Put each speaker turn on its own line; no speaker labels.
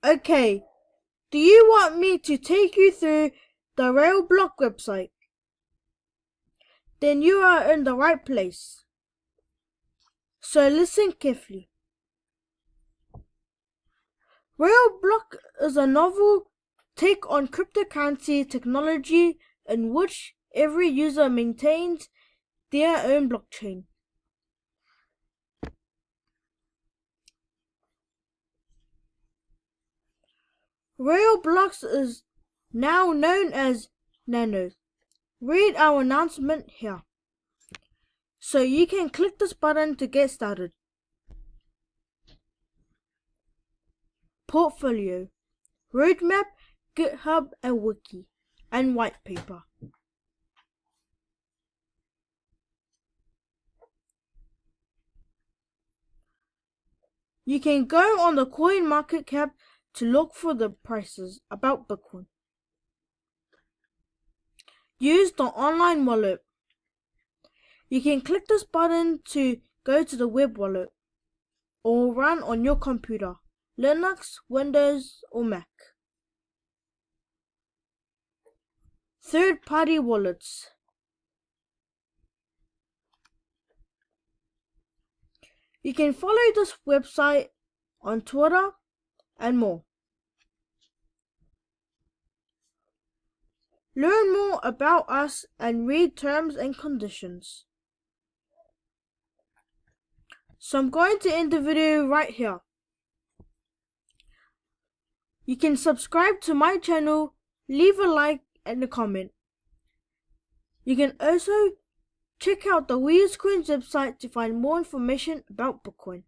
Okay, do you want me to take you through the Ralblock website? Then you are in the right place. So listen carefully. Ralblock is a novel take on cryptocurrency technology in which every user maintains their own blockchain. Ralblock is now known as Nano. Read our announcement here. So you can click this button to get started. Portfolio, roadmap, GitHub and wiki, and white paper. You can go on the CoinMarketCap to look for the prices about Bitcoin. Use the online wallet. You can click this button to go to the web wallet or run on your computer, Linux, Windows or Mac. Third-party wallets. You can follow this website on Twitter and more. Learn more about us and read terms and conditions. So I'm going to end the video right here. You can subscribe to my channel, leave a like and a comment. You can also check out the WeIsCoins website to find more information about Bitcoin.